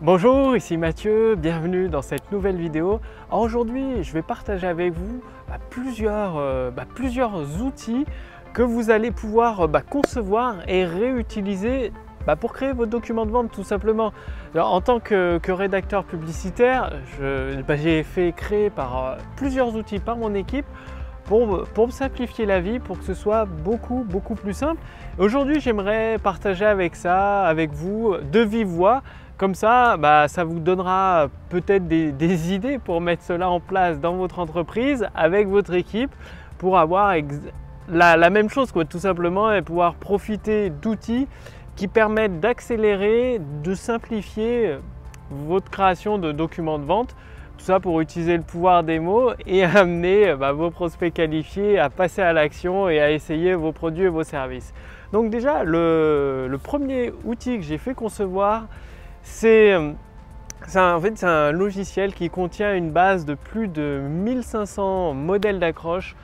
Bonjour, ici Mathieu, bienvenue dans cette nouvelle vidéo. Alors aujourd'hui, je vais partager avec vous plusieurs outils que vous allez pouvoir concevoir et réutiliser pour créer vos documents de vente tout simplement. Alors, en tant que rédacteur publicitaire, j'ai fait créer par plusieurs outils par mon équipe pour me simplifier la vie, pour que ce soit beaucoup plus simple. Aujourd'hui, j'aimerais partager avec vous de vive voix. Comme ça, ça vous donnera peut-être des idées pour mettre cela en place dans votre entreprise avec votre équipe pour avoir la même chose, tout simplement, et pouvoir profiter d'outils qui permettent d'accélérer, de simplifier votre création de documents de vente. Tout ça pour utiliser le pouvoir des mots et amener vos prospects qualifiés à passer à l'action et à essayer vos produits et vos services. Donc déjà, le premier outil que j'ai fait concevoir, c'est un logiciel qui contient une base de plus de 1500 modèles d'accroche.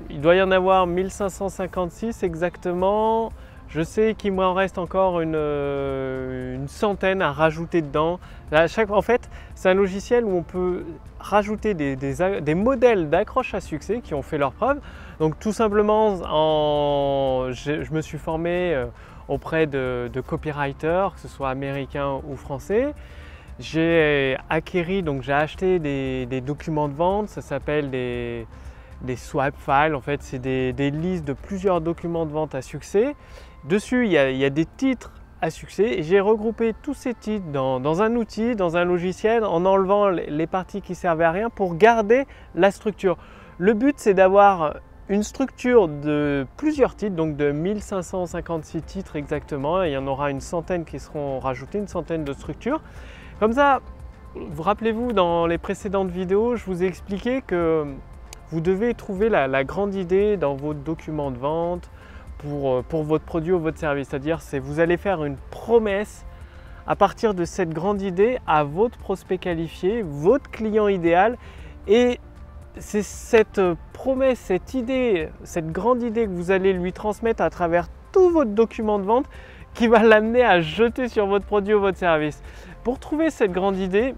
Il doit y en avoir 1556 exactement. Je sais qu'il m'en reste encore une centaine à rajouter dedans. En fait, c'est un logiciel où on peut rajouter des modèles d'accroche à succès qui ont fait leurs preuves. Donc tout simplement, je me suis formé auprès de copywriters, que ce soit américains ou français. J'ai acheté des documents de vente, ça s'appelle des swap files. En fait, c'est des listes de plusieurs documents de vente à succès. Dessus, il y a des titres à succès et j'ai regroupé tous ces titres dans un outil, dans un logiciel, en enlevant les parties qui servaient à rien pour garder la structure. Le but, c'est d'avoir une structure de plusieurs titres, donc de 1556 titres exactement, et il y en aura une centaine qui seront rajoutés, une centaine de structures. Comme ça, vous rappelez-vous, dans les précédentes vidéos, je vous ai expliqué que vous devez trouver la grande idée dans vos documents de vente pour votre produit ou votre service. C'est-à-dire que vous allez faire une promesse à partir de cette grande idée à votre prospect qualifié, votre client idéal, et c'est cette promesse, cette idée, cette grande idée que vous allez lui transmettre à travers tout votre document de vente qui va l'amener à jeter sur votre produit ou votre service. Pour trouver cette grande idée,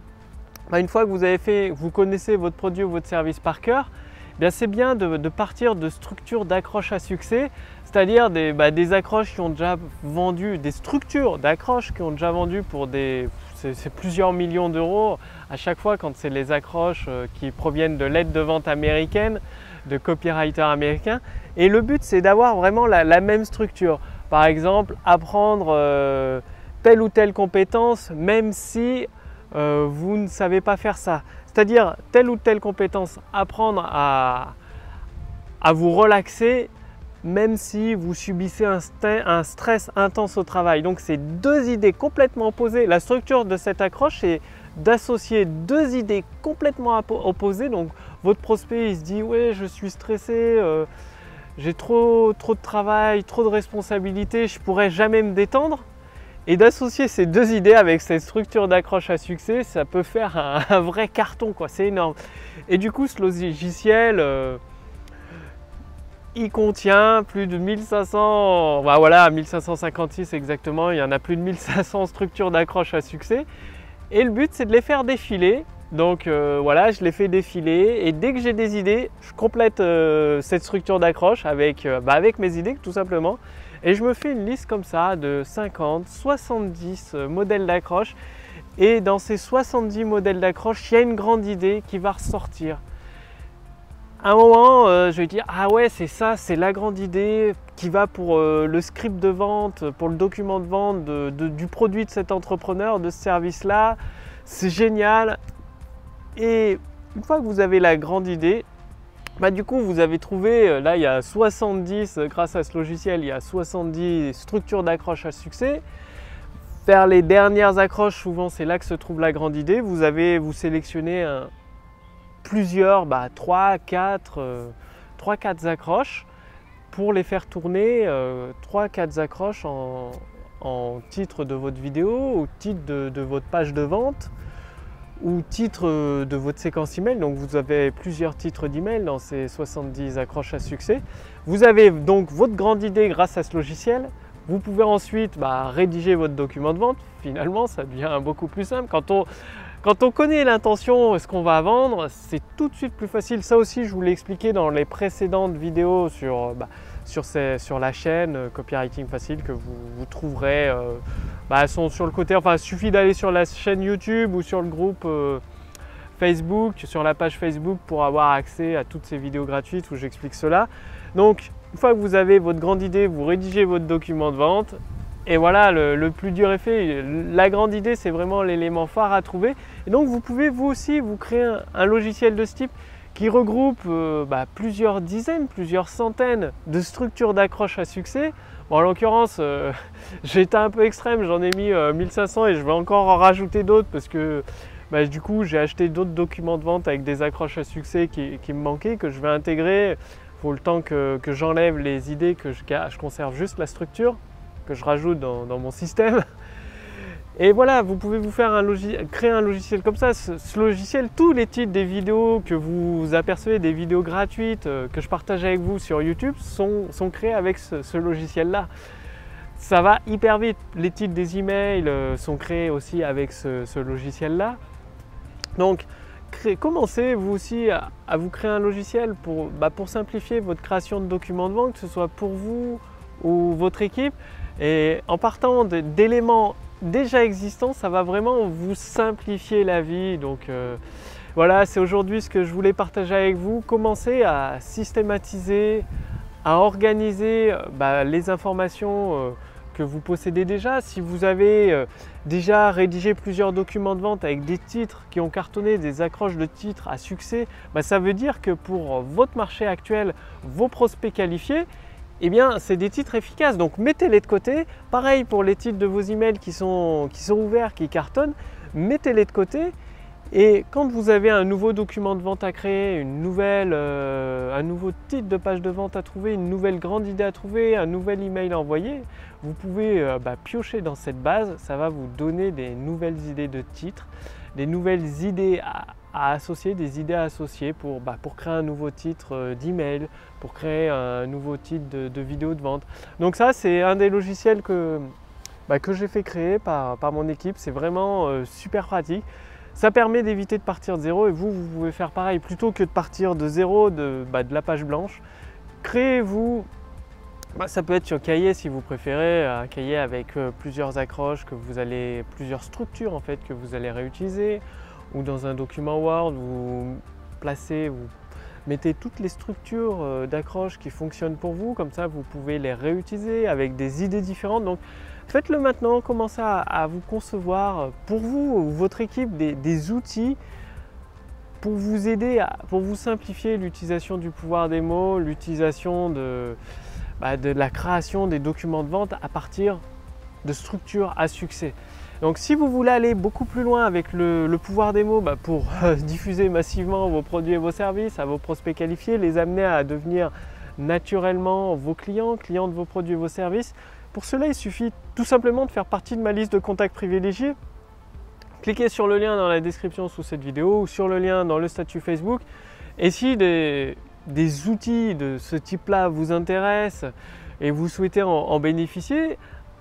une fois que vous connaissez votre produit ou votre service par cœur, c'est bien de partir de structures d'accroche à succès, c'est-à-dire des accroches qui ont déjà vendu, des structures d'accroches qui ont déjà vendu pour c'est plusieurs millions d'euros à chaque fois quand c'est les accroches qui proviennent de lettres de vente américaines, de copywriters américains. Et le but, c'est d'avoir vraiment la même structure. Par exemple, apprendre telle ou telle compétence même si vous ne savez pas faire ça. C'est-à-dire telle ou telle compétence, apprendre à vous relaxer même si vous subissez un stress intense au travail. Donc c'est deux idées complètement opposées. La structure de cette accroche est d'associer deux idées complètement opposées. Donc votre prospect il se dit ouais, je suis stressé, j'ai trop de travail, trop de responsabilités, je ne pourrai jamais me détendre. Et d'associer ces deux idées avec cette structure d'accroche à succès, ça peut faire un vrai carton, quoi. C'est énorme. Et du coup, ce logiciel, il contient plus de 1500, 1556 exactement, il y en a plus de 1500 structures d'accroche à succès. Et le but, c'est de les faire défiler. Donc je les fais défiler et dès que j'ai des idées, je complète cette structure d'accroche avec mes idées tout simplement. Et je me fais une liste comme ça de 50, 70 modèles d'accroche. Et dans ces 70 modèles d'accroche, il y a une grande idée qui va ressortir. À un moment, je vais dire « Ah ouais, c'est ça, c'est la grande idée qui va pour le script de vente, pour le document de vente du produit de cet entrepreneur, de ce service-là. C'est génial !» Et une fois que vous avez la grande idée, du coup, vous avez trouvé, là il y a 70, grâce à ce logiciel, il y a 70 structures d'accroche à succès. Faire les dernières accroches, souvent c'est là que se trouve la grande idée. Vous sélectionnez plusieurs, 3-4 accroches pour les faire tourner, 3-4 accroches en titre de votre vidéo, ou titre de votre page de vente, ou titre de votre séquence email. Donc vous avez plusieurs titres d'email dans ces 70 accroches à succès. Vous avez donc votre grande idée grâce à ce logiciel. Vous pouvez ensuite rédiger votre document de vente. Finalement, ça devient beaucoup plus simple. Quand on connaît l'intention, ce qu'on va vendre, c'est tout de suite plus facile. Ça aussi, je vous l'ai expliqué dans les précédentes vidéos sur la chaîne Copywriting Facile que vous trouverez. Elles sont sur le côté, enfin il suffit d'aller sur la chaîne YouTube ou sur le groupe Facebook, sur la page Facebook pour avoir accès à toutes ces vidéos gratuites où j'explique cela. Donc une fois que vous avez votre grande idée, vous rédigez votre document de vente et voilà, le plus dur est fait. La grande idée, c'est vraiment l'élément phare à trouver. Et donc vous pouvez vous aussi vous créer un logiciel de ce type qui regroupe plusieurs dizaines, plusieurs centaines de structures d'accroche à succès. Bon, en l'occurrence, j'ai été un peu extrême, j'en ai mis 1500 et je vais encore en rajouter d'autres parce que du coup j'ai acheté d'autres documents de vente avec des accroches à succès qui me manquaient, que je vais intégrer. Il faut le temps que j'enlève les idées, que je conserve juste la structure, que je rajoute dans mon système. Et voilà, vous pouvez vous faire créer un logiciel comme ça. Ce logiciel, tous les titres des vidéos que vous apercevez, des vidéos gratuites que je partage avec vous sur YouTube sont créés avec ce logiciel-là. Ça va hyper vite. Les titres des emails sont créés aussi avec ce logiciel-là. Donc, commencez vous aussi à vous créer un logiciel pour simplifier votre création de documents de vente, que ce soit pour vous ou votre équipe. Et en partant d'éléments déjà existants, ça va vraiment vous simplifier la vie. Donc voilà, c'est aujourd'hui ce que je voulais partager avec vous. Commencez à systématiser, à organiser les informations que vous possédez déjà. Si vous avez déjà rédigé plusieurs documents de vente avec des titres qui ont cartonné, des accroches de titres à succès, ça veut dire que pour votre marché actuel, vos prospects qualifiés, eh bien, c'est des titres efficaces. Donc, mettez-les de côté. Pareil pour les titres de vos emails qui sont ouverts, qui cartonnent, mettez-les de côté. Et quand vous avez un nouveau document de vente à créer, un nouveau titre de page de vente à trouver, une nouvelle grande idée à trouver, un nouvel email à envoyer, vous pouvez piocher dans cette base. Ça va vous donner des nouvelles idées de titres, des nouvelles idées à associer, des idées à associer pour créer un nouveau titre d'email, pour créer un nouveau titre de vidéo de vente. Donc ça, c'est un des logiciels que j'ai fait créer par mon équipe. C'est vraiment super pratique. Ça permet d'éviter de partir de zéro et vous pouvez faire pareil. Plutôt que de partir de zéro, de la page blanche, créez-vous, ça peut être sur cahier si vous préférez, un cahier avec plusieurs accroches, plusieurs structures en fait que vous allez réutiliser, ou dans un document Word, vous mettez toutes les structures d'accroche qui fonctionnent pour vous, comme ça vous pouvez les réutiliser avec des idées différentes. Donc faites-le maintenant, commencez à vous concevoir pour vous ou votre équipe des outils pour vous aider, pour vous simplifier l'utilisation du pouvoir des mots, l'utilisation de la création des documents de vente à partir de structures à succès. Donc si vous voulez aller beaucoup plus loin avec le pouvoir des mots pour diffuser massivement vos produits et vos services à vos prospects qualifiés, les amener à devenir naturellement vos clients de vos produits et vos services, pour cela il suffit tout simplement de faire partie de ma liste de contacts privilégiés. Cliquez sur le lien dans la description sous cette vidéo ou sur le lien dans le statut Facebook. Et si des outils de ce type-là vous intéressent et vous souhaitez en bénéficier,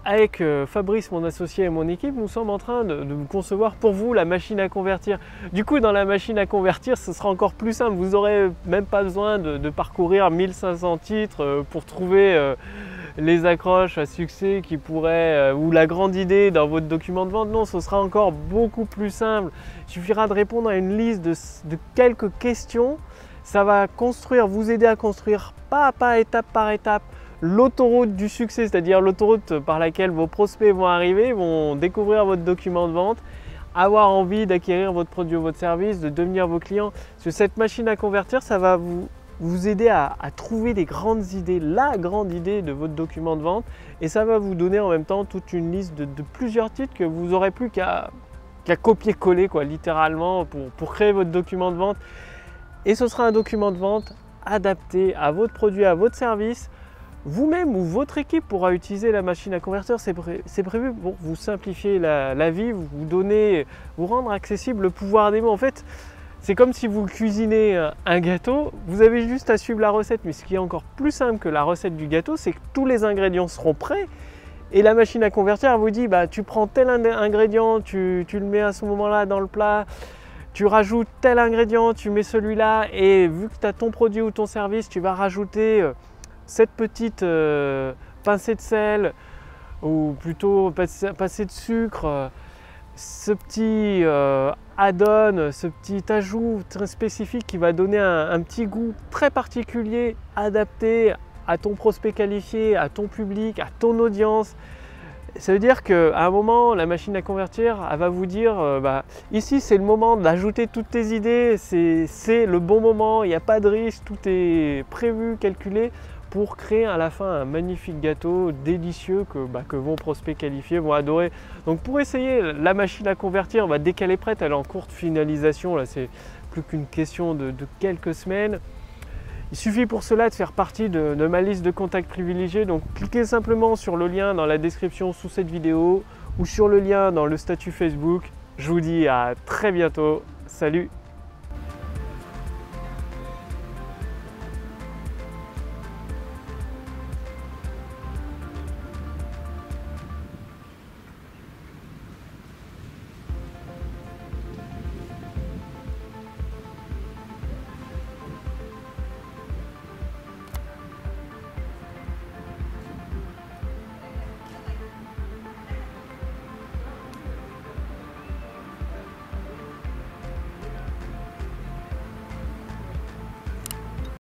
avec Fabrice, mon associé et mon équipe, nous sommes en train de concevoir pour vous la machine à convertir. Du coup, dans la machine à convertir, ce sera encore plus simple. Vous n'aurez même pas besoin de parcourir 1500 titres pour trouver les accroches à succès qui pourraient, ou la grande idée dans votre document de vente. Non, ce sera encore beaucoup plus simple. Il suffira de répondre à une liste de quelques questions. Ça va vous aider à construire pas à pas, étape par étape, l'autoroute du succès, c'est-à-dire l'autoroute par laquelle vos prospects vont arriver, vont découvrir votre document de vente, avoir envie d'acquérir votre produit ou votre service, de devenir vos clients. Parce que cette machine à convertir, ça va vous aider à trouver des grandes idées, la grande idée de votre document de vente, et ça va vous donner en même temps toute une liste de plusieurs titres que vous n'aurez plus qu'à copier-coller littéralement pour créer votre document de vente. Et ce sera un document de vente adapté à votre produit, à votre service. Vous-même ou votre équipe pourra utiliser la machine à convertir. C'est prévu pour vous simplifier la vie, vous rendre accessible le pouvoir des mots. En fait, c'est comme si vous cuisinez un gâteau, vous avez juste à suivre la recette. Mais ce qui est encore plus simple que la recette du gâteau, c'est que tous les ingrédients seront prêts Et la machine à convertir, elle vous dit, bah, tu prends tel ingrédient, tu le mets à ce moment-là dans le plat, tu rajoutes tel ingrédient, tu mets celui-là, et vu que tu as ton produit ou ton service, tu vas rajouter cette petite pincée de sel, ou plutôt pincée de sucre, ce petit add-on, ce petit ajout très spécifique qui va donner un petit goût très particulier, adapté à ton prospect qualifié, à ton public, à ton audience. Ça veut dire qu'à un moment, la machine à convertir, elle va vous dire ici c'est le moment d'ajouter toutes tes idées, c'est le bon moment, il n'y a pas de risque, tout est prévu, calculé pour créer à la fin un magnifique gâteau délicieux que vos prospects qualifiés vont adorer. Donc pour essayer la machine à convertir, dès qu'elle est prête, elle est en cours de finalisation, là c'est plus qu'une question de quelques semaines. Il suffit pour cela de faire partie de ma liste de contacts privilégiés, donc cliquez simplement sur le lien dans la description sous cette vidéo ou sur le lien dans le statut Facebook. Je vous dis à très bientôt, salut!